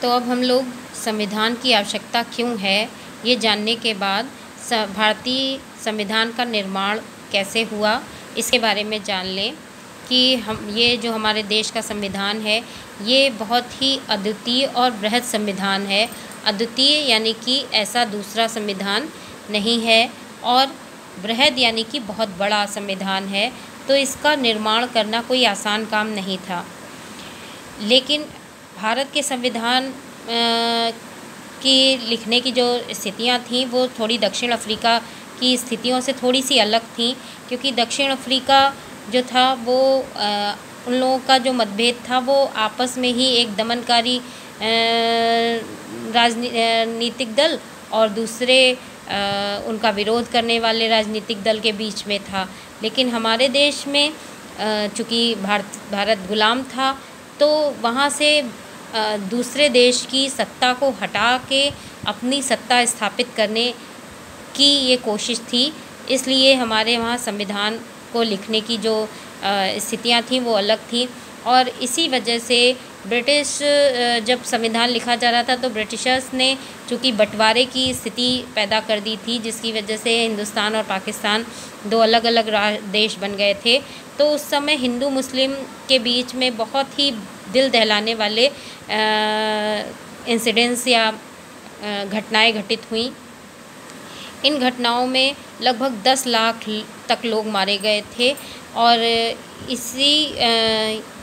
तो अब हम लोग संविधान की आवश्यकता क्यों है, ये जानने के बाद भारतीय संविधान का निर्माण कैसे हुआ, इसके बारे में जान लें कि हम ये जो हमारे देश का संविधान है, ये बहुत ही अद्वितीय और बृहद संविधान है। अद्वितीय यानी कि ऐसा दूसरा संविधान नहीं है, और बृहद यानी कि बहुत बड़ा संविधान है। तो इसका निर्माण करना कोई आसान काम नहीं था। लेकिन भारत के संविधान की लिखने की जो स्थितियां थीं वो थोड़ी दक्षिण अफ्रीका की स्थितियों से थोड़ी सी अलग थीं, क्योंकि दक्षिण अफ्रीका जो था वो उन लोगों का जो मतभेद था वो आपस में ही एक दमनकारी राजनीतिक दल और दूसरे उनका विरोध करने वाले राजनीतिक दल के बीच में था। लेकिन हमारे देश में चूँकि भारत गुलाम था, तो वहाँ से दूसरे देश की सत्ता को हटा के अपनी सत्ता स्थापित करने की ये कोशिश थी। इसलिए हमारे वहाँ संविधान को लिखने की जो स्थितियाँ थीं वो अलग थीं। और इसी वजह से ब्रिटिश जब संविधान लिखा जा रहा था तो ब्रिटिशर्स ने चूँकि बंटवारे की स्थिति पैदा कर दी थी, जिसकी वजह से हिंदुस्तान और पाकिस्तान दो अलग अलग देश बन गए थे। तो उस समय हिंदू मुस्लिम के बीच में बहुत ही दिल दहलाने वाले इंसिडेंट्स या घटनाएं घटित हुई। इन घटनाओं में लगभग 10 लाख तक लोग मारे गए थे। और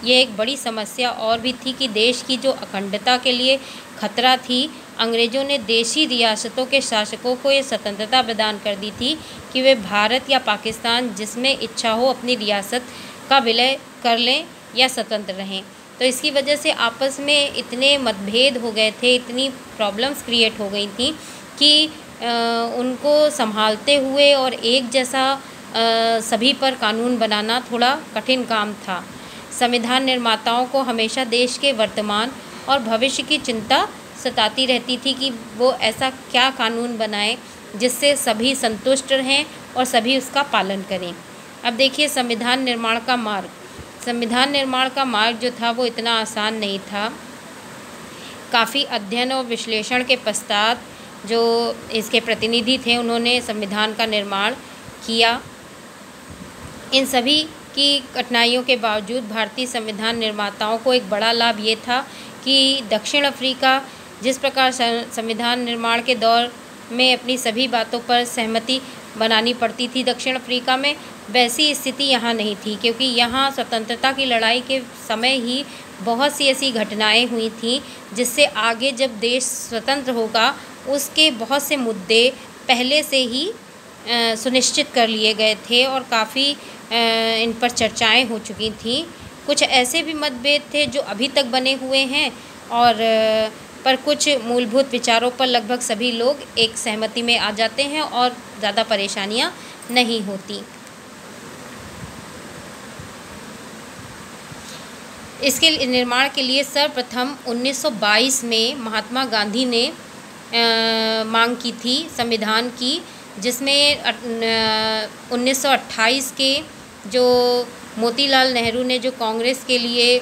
ये एक बड़ी समस्या और भी थी कि देश की जो अखंडता के लिए खतरा थी, अंग्रेज़ों ने देशी रियासतों के शासकों को ये स्वतंत्रता प्रदान कर दी थी कि वे भारत या पाकिस्तान जिसमें इच्छा हो अपनी रियासत का विलय कर लें या स्वतंत्र रहें। तो इसकी वजह से आपस में इतने मतभेद हो गए थे, इतनी प्रॉब्लम्स क्रिएट हो गई थी कि उनको संभालते हुए और एक जैसा सभी पर कानून बनाना थोड़ा कठिन काम था। संविधान निर्माताओं को हमेशा देश के वर्तमान और भविष्य की चिंता सताती रहती थी कि वो ऐसा क्या कानून बनाएं जिससे सभी संतुष्ट रहें और सभी उसका पालन करें। अब देखिए संविधान निर्माण का मार्ग। संविधान निर्माण का मार्ग जो था वो इतना आसान नहीं था। काफ़ी अध्ययन और विश्लेषण के पश्चात जो इसके प्रतिनिधि थे उन्होंने संविधान का निर्माण किया। इन सभी की कठिनाइयों के बावजूद भारतीय संविधान निर्माताओं को एक बड़ा लाभ ये था कि दक्षिण अफ्रीका जिस प्रकार संविधान निर्माण के दौर में अपनी सभी बातों पर सहमति बनानी पड़ती थी दक्षिण अफ्रीका में, वैसी स्थिति यहाँ नहीं थी, क्योंकि यहाँ स्वतंत्रता की लड़ाई के समय ही बहुत सी ऐसी घटनाएं हुई थीं जिससे आगे जब देश स्वतंत्र होगा उसके बहुत से मुद्दे पहले से ही सुनिश्चित कर लिए गए थे और काफ़ी इन पर चर्चाएं हो चुकी थीं। कुछ ऐसे भी मतभेद थे जो अभी तक बने हुए हैं, और पर कुछ मूलभूत विचारों पर लगभग सभी लोग एक सहमति में आ जाते हैं और ज़्यादा परेशानियां नहीं होती। इसके निर्माण के लिए सर्वप्रथम 1922 में महात्मा गांधी ने मांग की थी संविधान की, जिसमें 1928 के जो मोतीलाल नेहरू ने जो कांग्रेस के लिए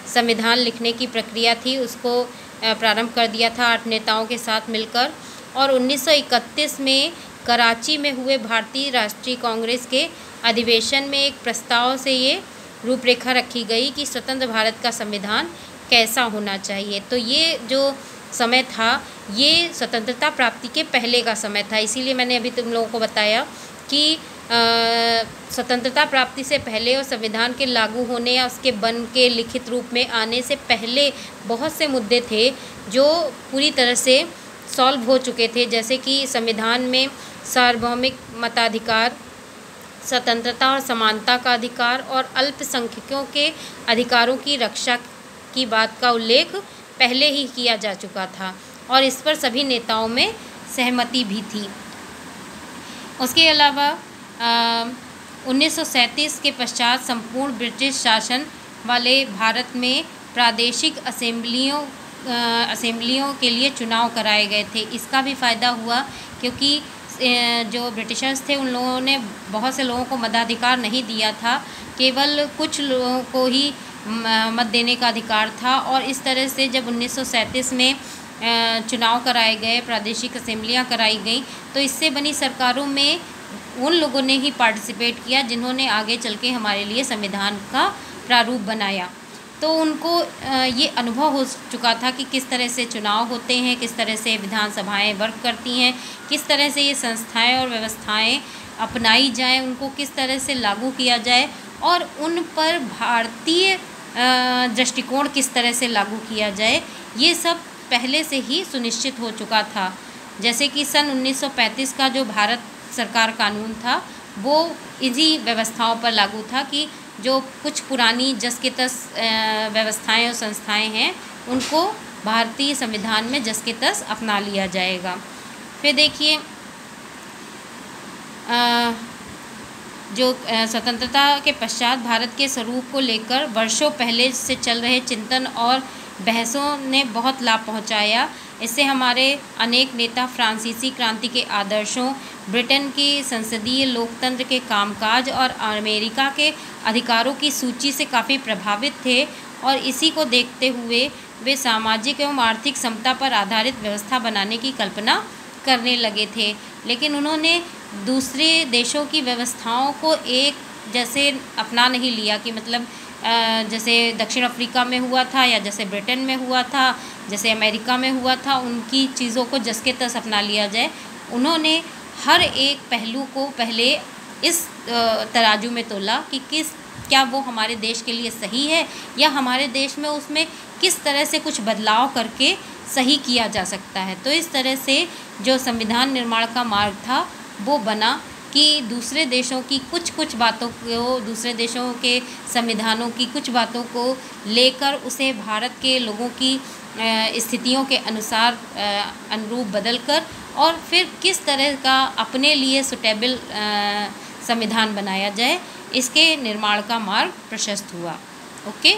संविधान लिखने की प्रक्रिया थी उसको प्रारंभ कर दिया था 8 नेताओं के साथ मिलकर। और 1931 में कराची में हुए भारतीय राष्ट्रीय कांग्रेस के अधिवेशन में एक प्रस्ताव से ये रूपरेखा रखी गई कि स्वतंत्र भारत का संविधान कैसा होना चाहिए। तो ये जो समय था ये स्वतंत्रता प्राप्ति के पहले का समय था, इसीलिए मैंने अभी तुम लोगों को बताया कि स्वतंत्रता प्राप्ति से पहले और संविधान के लागू होने या उसके बन के लिखित रूप में आने से पहले बहुत से मुद्दे थे जो पूरी तरह से सॉल्व हो चुके थे, जैसे कि संविधान में सार्वभौमिक मताधिकार, स्वतंत्रता और समानता का अधिकार और अल्पसंख्यकों के अधिकारों की रक्षा की बात का उल्लेख पहले ही किया जा चुका था और इस पर सभी नेताओं में सहमति भी थी। उसके अलावा 1937 के पश्चात संपूर्ण ब्रिटिश शासन वाले भारत में प्रादेशिक असेंबलियों के लिए चुनाव कराए गए थे। इसका भी फ़ायदा हुआ क्योंकि जो ब्रिटिशर्स थे उन लोगों ने बहुत से लोगों को मताधिकार नहीं दिया था, केवल कुछ लोगों को ही मत देने का अधिकार था। और इस तरह से जब 1937 में चुनाव कराए गए, प्रादेशिक असेंबलियां कराई गई, तो इससे बनी सरकारों में उन लोगों ने ही पार्टिसिपेट किया जिन्होंने आगे चल के हमारे लिए संविधान का प्रारूप बनाया। तो उनको ये अनुभव हो चुका था कि किस तरह से चुनाव होते हैं, किस तरह से विधानसभाएं वर्क करती हैं, किस तरह से ये संस्थाएं और व्यवस्थाएं अपनाई जाएं, उनको किस तरह से लागू किया जाए और उन पर भारतीय दृष्टिकोण किस तरह से लागू किया जाए, ये सब पहले से ही सुनिश्चित हो चुका था। जैसे कि सन 1935 का जो भारत सरकार कानून था वो इन्हीं व्यवस्थाओं पर लागू था कि जो कुछ पुरानी जस के तस व्यवस्थाएं और संस्थाएं हैं उनको भारतीय संविधान में जस के तस अपना लिया जाएगा। फिर देखिए जो स्वतंत्रता के पश्चात भारत के स्वरूप को लेकर वर्षों पहले से चल रहे चिंतन और बहसों ने बहुत लाभ पहुंचाया। इससे हमारे अनेक नेता फ्रांसीसी क्रांति के आदर्शों, ब्रिटेन की संसदीय लोकतंत्र के कामकाज और अमेरिका के अधिकारों की सूची से काफ़ी प्रभावित थे और इसी को देखते हुए वे सामाजिक एवं आर्थिक समता पर आधारित व्यवस्था बनाने की कल्पना करने लगे थे। लेकिन उन्होंने दूसरे देशों की व्यवस्थाओं को एक जैसे अपना नहीं लिया कि मतलब जैसे दक्षिण अफ्रीका में हुआ था या जैसे ब्रिटेन में हुआ था, जैसे अमेरिका में हुआ था, उनकी चीज़ों को जस के तस अपना लिया जाए। उन्होंने हर एक पहलू को पहले इस तराजू में तोला कि क्या वो हमारे देश के लिए सही है या हमारे देश में उसमें किस तरह से कुछ बदलाव करके सही किया जा सकता है। तो इस तरह से जो संविधान निर्माण का मार्ग था वो बना कि दूसरे देशों की कुछ बातों को, दूसरे देशों के संविधानों की कुछ बातों को लेकर उसे भारत के लोगों की स्थितियों के अनुसार अनुरूप बदलकर और फिर किस तरह का अपने लिए सुटेबल संविधान बनाया जाए, इसके निर्माण का मार्ग प्रशस्त हुआ। ओके।